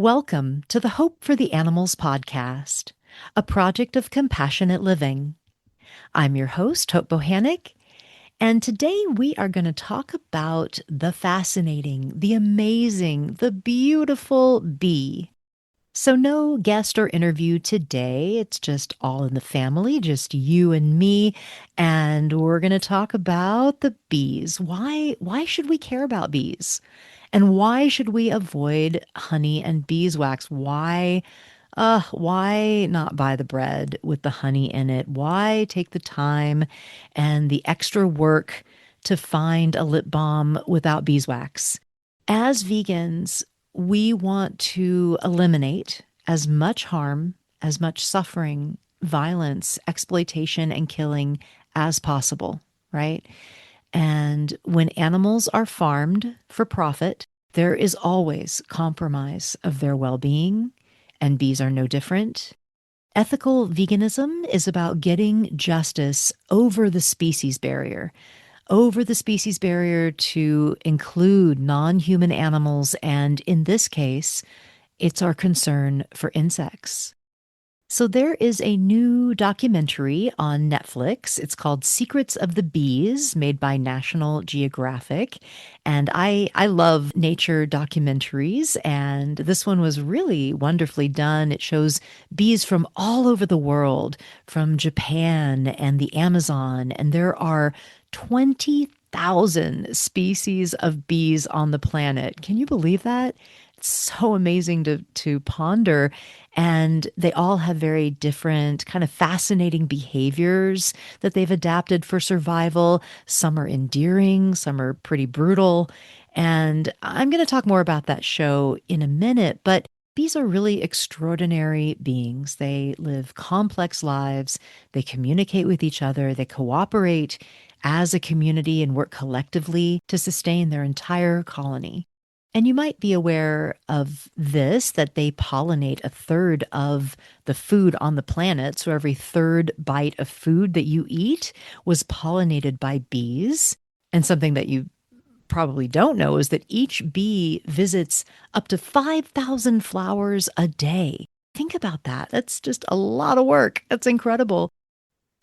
Welcome to the Hope for the Animals podcast, a project of compassionate living. I'm your host, Hope Bohanec, and today we are going to talk about the fascinating, the amazing, the beautiful bee. So, no guest or interview today. It's just all in the family, just you and me. And we're going to talk about the bees. Why should we care about bees? And why should we avoid honey and beeswax? Why not buy the bread with the honey in it? Why take the time and the extra work to find a lip balm without beeswax? As vegans, we want to eliminate as much harm, as much suffering, violence, exploitation, and killing as possible, right? And when animals are farmed for profit, there is always compromise of their well being, and bees are no different. Ethical veganism is about getting justice over the species barrier to include non human animals. And in this case, it's our concern for insects. So there is a new documentary on Netflix. It's called Secrets of the Bees, made by National Geographic. And I love nature documentaries, and this one was really wonderfully done. It shows bees from all over the world, from Japan and the Amazon, and there are 20,000 species of bees on the planet. Can you believe that? It's so amazing to ponder. And they all have very different, kind of fascinating behaviors that they've adapted for survival. Some are endearing, some are pretty brutal. And I'm going to talk more about that show in a minute, but bees are really extraordinary beings. They live complex lives, they communicate with each other, they cooperate as a community and work collectively to sustain their entire colony. And you might be aware of this, that they pollinate a third of the food on the planet. So every third bite of food that you eat was pollinated by bees. And something that you probably don't know is that each bee visits up to 5,000 flowers a day. Think about that. That's just a lot of work. That's incredible.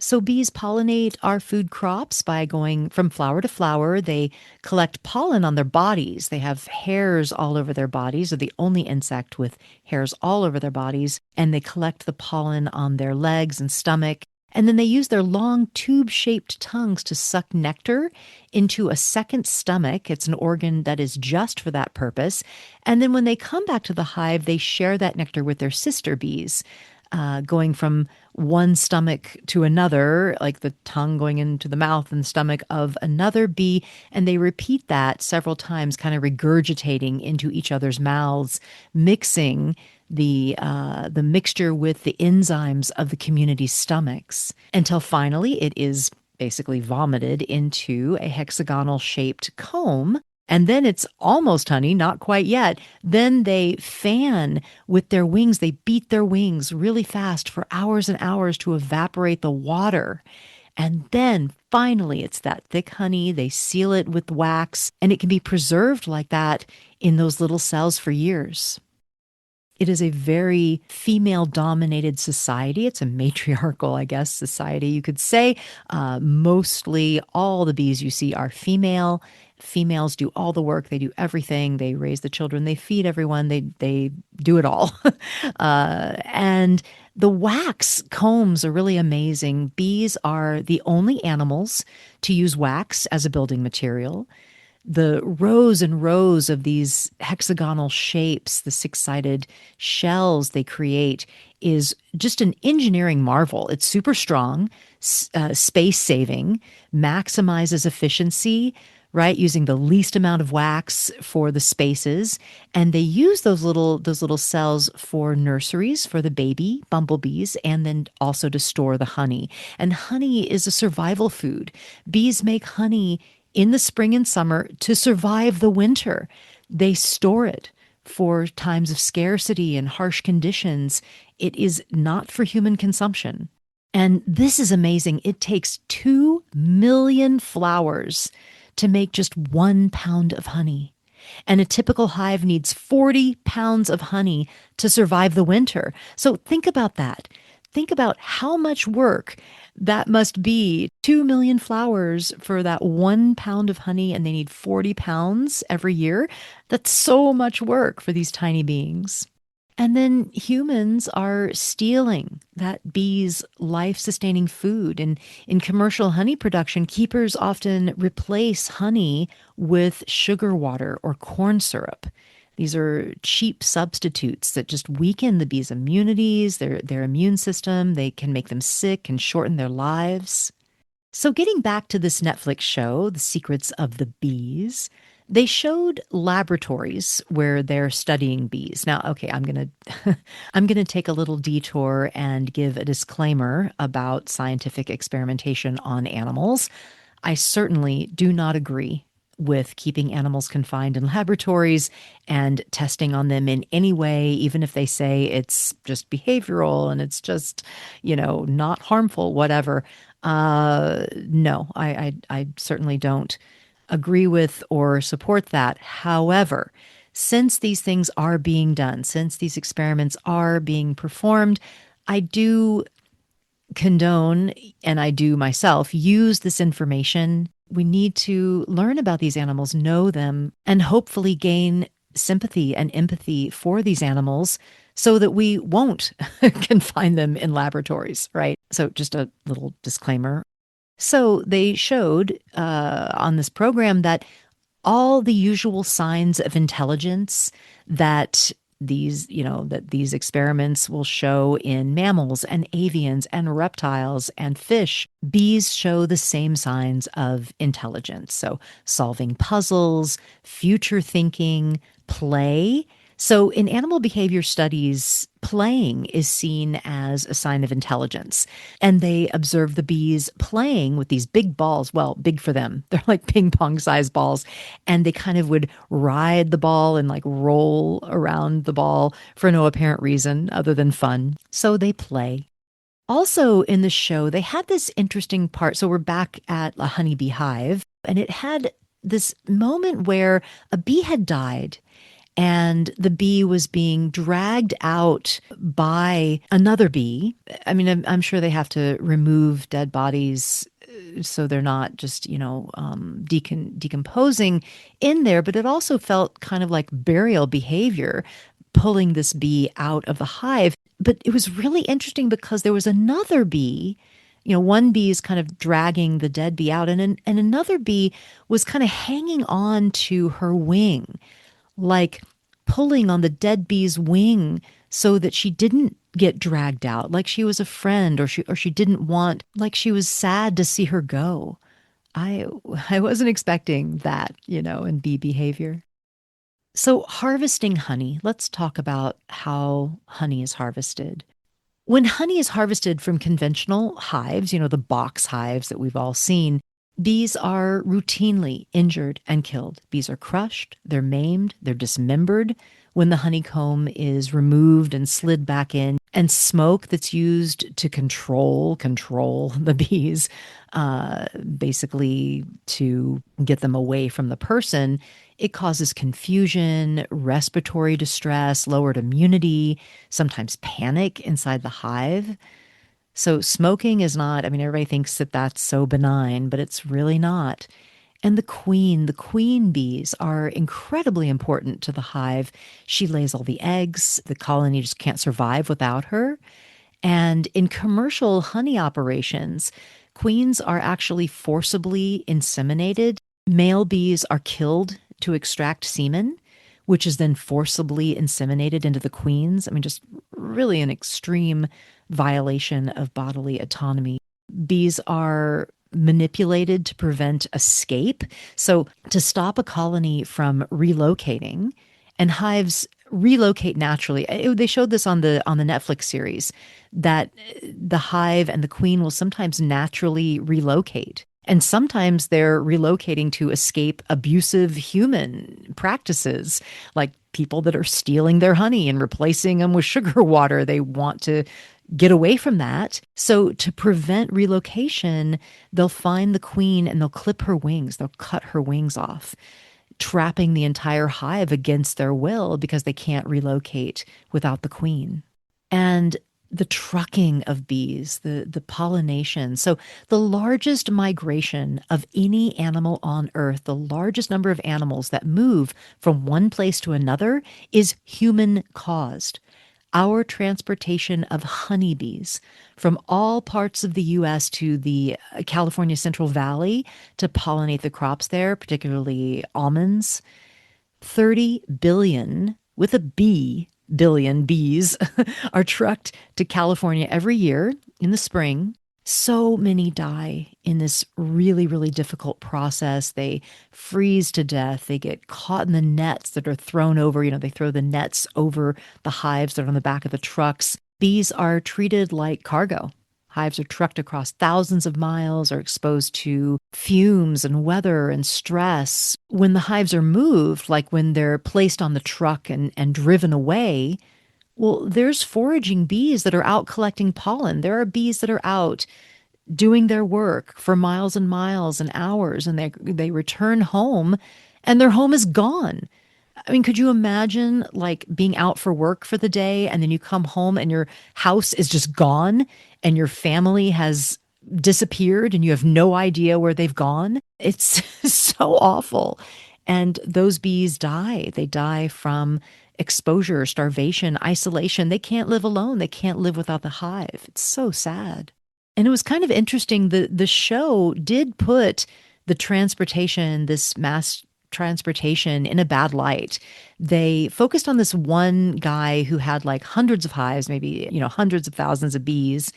So bees pollinate our food crops by going from flower to flower. They collect pollen on their bodies. They have hairs all over their bodies. They're the only insect with hairs all over their bodies. And they collect the pollen on their legs and stomach. And then they use their long tube-shaped tongues to suck nectar into a second stomach. It's an organ that is just for that purpose. And then when they come back to the hive, they share that nectar with their sister bees, going from one stomach to another, like the tongue going into the mouth and stomach of another bee. And they repeat that several times, kind of regurgitating into each other's mouths, mixing the mixture with the enzymes of the community's stomachs until finally it is basically vomited into a hexagonal shaped comb. And then it's almost honey, not quite yet. Then they fan with their wings. They beat their wings really fast for hours and hours to evaporate the water. And then finally, it's that thick honey. They seal it with wax, and it can be preserved like that in those little cells for years. It is a very female-dominated society. It's a matriarchal, I guess, society, you could say. Mostly all the bees you see are female. Females do all the work. They do everything. They raise the children. They feed everyone. They do it all. And the wax combs are really amazing. Bees are the only animals to use wax as a building material. The rows and rows of these hexagonal shapes, the six-sided shells they create, is just an engineering marvel. It's super strong, space-saving, maximizes efficiency, right? Using the least amount of wax for the spaces. And they use those little cells for nurseries for the baby bumblebees, and then also to store the honey. And honey is a survival food. Bees make honey in the spring and summer to survive the winter. They store it for times of scarcity and harsh conditions. It is not for human consumption. And this is amazing. It takes 2 million flowers to make just 1 pound of honey. And a typical hive needs 40 pounds of honey to survive the winter. So think about that. Think about how much work that must be. 2 million flowers for that 1 pound of honey, and they need 40 pounds every year. That's so much work for these tiny beings. And then humans are stealing that bee's life sustaining food. And in commercial honey production, keepers often replace honey with sugar water or corn syrup. These are cheap substitutes that just weaken the bees' immunities, their immune system. They can make them sick and shorten their lives. So, getting back to this Netflix show, The Secrets of the Bees, they showed laboratories where they're studying bees. Now, okay, I'm going to I'm going to take a little detour and give a disclaimer about scientific experimentation on animals. I certainly do not agree with keeping animals confined in laboratories and testing on them in any way, even if they say it's just behavioral and it's just, not harmful, whatever. No, I certainly don't agree with or support that. However, since these things are being done, since these experiments are being performed, I do condone, and I do myself, use this information. We need to learn about these animals, know them, and hopefully gain sympathy and empathy for these animals so that we won't confine them in laboratories, right? So, just a little disclaimer. So, they showed on this program that all the usual signs of intelligence that these experiments will show in mammals and avians and reptiles and fish, bees show the same signs of intelligence. So solving puzzles, future thinking, play. So in animal behavior studies, playing is seen as a sign of intelligence. And they observe the bees playing with these big balls. Well, big for them. They're like ping pong sized balls. And they kind of would ride the ball and like roll around the ball for no apparent reason other than fun. So they play. Also in the show, they had this interesting part. So we're back at a honeybee hive, and it had this moment where a bee had died and the bee was being dragged out by another bee. I mean, I'm sure they have to remove dead bodies so they're not just, decomposing in there, but it also felt kind of like burial behavior, pulling this bee out of the hive. But it was really interesting because there was another bee. One bee is kind of dragging the dead bee out, and another bee was kind of hanging on to her wing, like pulling on the dead bee's wing so that she didn't get dragged out, like she was a friend, or she didn't want, like she was sad to see her go. I wasn't expecting that, in bee behavior. So harvesting honey, let's talk about how honey is harvested. When honey is harvested from conventional hives, the box hives that we've all seen, bees are routinely injured and killed. Bees are crushed, they're maimed, they're dismembered when the honeycomb is removed and slid back in. And smoke that's used to control the bees, basically to get them away from the person, it causes confusion, respiratory distress, lowered immunity, sometimes panic inside the hive. So smoking is not, I mean, everybody thinks that that's so benign, but it's really not. And the queen bees are incredibly important to the hive. She lays all the eggs. The colony just can't survive without her. And in commercial honey operations, queens are actually forcibly inseminated. Male bees are killed to extract semen, which is then forcibly inseminated into the queens. I mean, just really an extreme violation of bodily autonomy. Bees are manipulated to prevent escape. So to stop a colony from relocating, and hives relocate naturally. They showed this on the Netflix series, that the hive and the queen will sometimes naturally relocate. And sometimes they're relocating to escape abusive human practices, like people that are stealing their honey and replacing them with sugar water. They want to get away from that. So to prevent relocation, they'll find the queen and they'll clip her wings. They'll cut her wings off trapping the entire hive against their will because they can't relocate without the queen. And the trucking of bees, the pollination. So, the largest migration of any animal on Earth, the largest number of animals that move from one place to another is human caused. Our transportation of honeybees from all parts of the US to the California Central Valley to pollinate the crops there, particularly almonds, 30 billion, with a B, billion bees are trucked to California every year in the spring. So many die in this really, really difficult process. They freeze to death. They get caught in the nets that are thrown over. They throw the nets over the hives that are on the back of the trucks. Bees are treated like cargo. Hives are trucked across thousands of miles, are exposed to fumes and weather and stress. When the hives are moved, like when they're placed on the truck and driven away, well, there's foraging bees that are out collecting pollen. There are bees that are out doing their work for miles and miles and hours, and they return home and their home is gone. I mean, could you imagine like being out for work for the day and then you come home and your house is just gone and your family has disappeared and you have no idea where they've gone? It's so awful. And those bees die. They die from exposure, starvation, isolation. They can't live alone. They can't live without the hive. It's so sad. And it was kind of interesting. The show did put the transportation, this mass transportation, in a bad light. They focused on this one guy who had like hundreds of hives, maybe, hundreds of thousands of bees.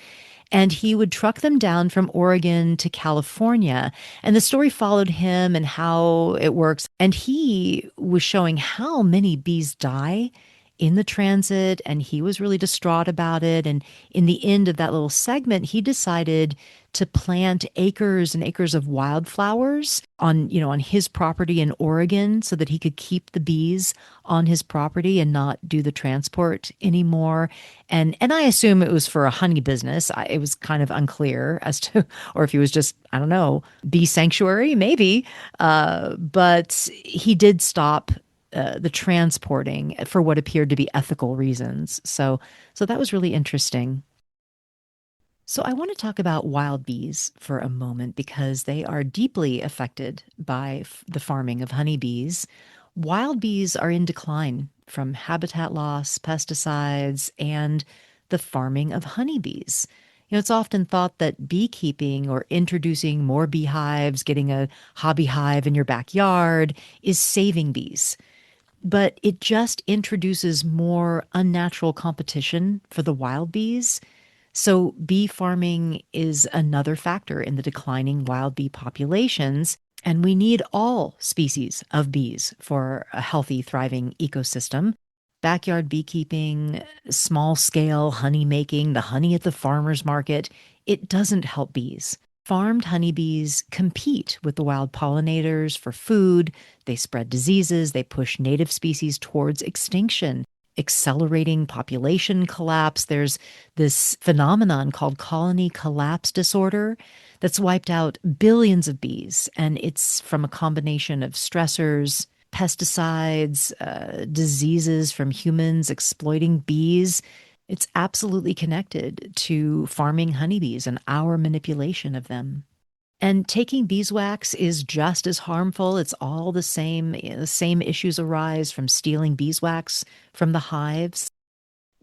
And he would truck them down from Oregon to California. And the story followed him and how it works. And he was showing how many bees die in the transit, and he was really distraught about it. And in the end of that little segment, he decided to plant acres and acres of wildflowers on his property in Oregon so that he could keep the bees on his property and not do the transport anymore. And I assume it was for a honey business. It was kind of unclear as to, or if he was just, I don't know, bee sanctuary, maybe. But he did stop the transporting for what appeared to be ethical reasons. So that was really interesting. So I want to talk about wild bees for a moment because they are deeply affected by the farming of honeybees. Wild bees are in decline from habitat loss, pesticides, and the farming of honeybees. It's often thought that beekeeping or introducing more beehives, getting a hobby hive in your backyard, is saving bees. But it just introduces more unnatural competition for the wild bees. So, bee farming is another factor in the declining wild bee populations. And we need all species of bees for a healthy, thriving ecosystem. Backyard beekeeping, small scale honey making, the honey at the farmer's market, it doesn't help bees. Farmed honeybees compete with the wild pollinators for food. They spread diseases. They push native species towards extinction, accelerating population collapse. There's this phenomenon called colony collapse disorder that's wiped out billions of bees. And it's from a combination of stressors, pesticides, diseases from humans exploiting bees. It's absolutely connected to farming honeybees and our manipulation of them. And taking beeswax is just as harmful. It's all the same. The same issues arise from stealing beeswax from the hives.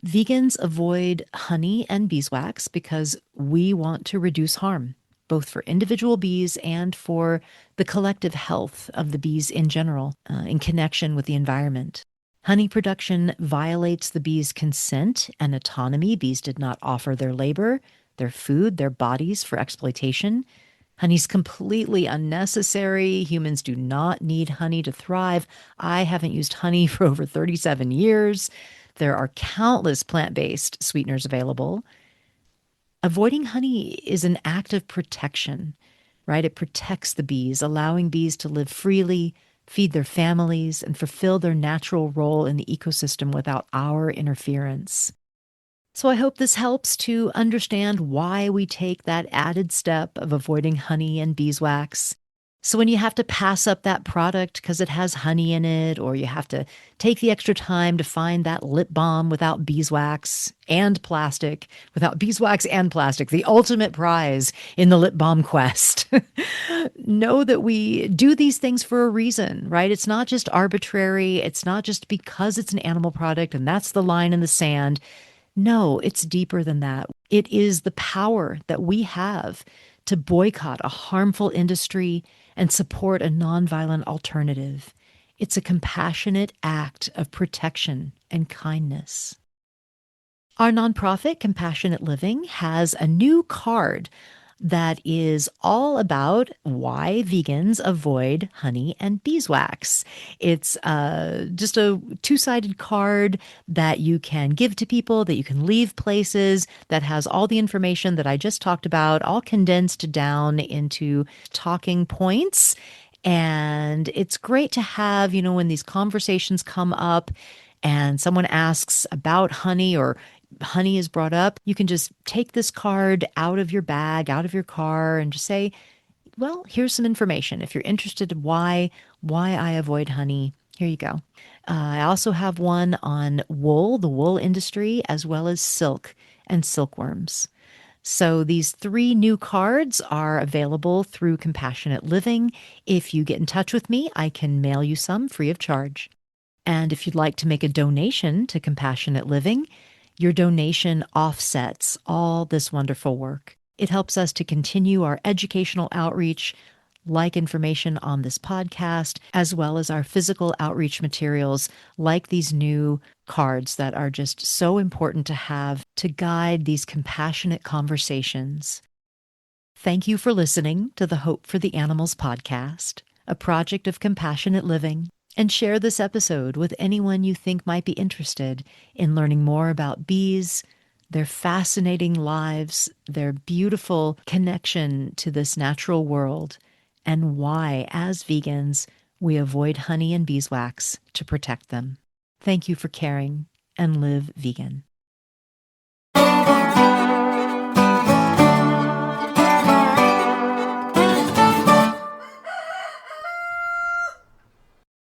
Vegans avoid honey and beeswax because we want to reduce harm, both for individual bees and for the collective health of the bees in general, in connection with the environment. Honey production violates the bees' consent and autonomy. Bees did not offer their labor, their food, their bodies for exploitation. Honey's completely unnecessary. Humans do not need honey to thrive. I haven't used honey for over 37 years. There are countless plant-based sweeteners available. Avoiding honey is an act of protection, right? It protects the bees, allowing bees to live freely, feed their families, and fulfill their natural role in the ecosystem without our interference. So I hope this helps to understand why we take that added step of avoiding honey and beeswax. So when you have to pass up that product because it has honey in it, or you have to take the extra time to find that lip balm without beeswax and plastic, the ultimate prize in the lip balm quest. Know that we do these things for a reason, right? It's not just arbitrary. It's not just because it's an animal product and that's the line in the sand. No, it's deeper than that. It is the power that we have to boycott a harmful industry and support a nonviolent alternative. It's a compassionate act of protection and kindness. Our nonprofit, Compassionate Living, has a new card that is all about why vegans avoid honey and beeswax. It's just a two-sided card that you can give to people, that you can leave places, that has all the information that I just talked about, all condensed down into talking points. And it's great to have, when these conversations come up and someone asks about honey or honey is brought up, you can just take this card out of your bag, out of your car, and just say, well, here's some information. If you're interested in why I avoid honey, here you go. I also have one on wool, the wool industry, as well as silk and silkworms. So these three new cards are available through Compassionate Living. If you get in touch with me, I can mail you some free of charge. And if you'd like to make a donation to Compassionate Living, your donation offsets all this wonderful work. It helps us to continue our educational outreach, like information on this podcast, as well as our physical outreach materials, like these new cards that are just so important to have to guide these compassionate conversations. Thank you for listening to the Hope for the Animals podcast, a project of Compassionate Living. And share this episode with anyone you think might be interested in learning more about bees, their fascinating lives, their beautiful connection to this natural world, and why, as vegans, we avoid honey and beeswax to protect them. Thank you for caring, and live vegan.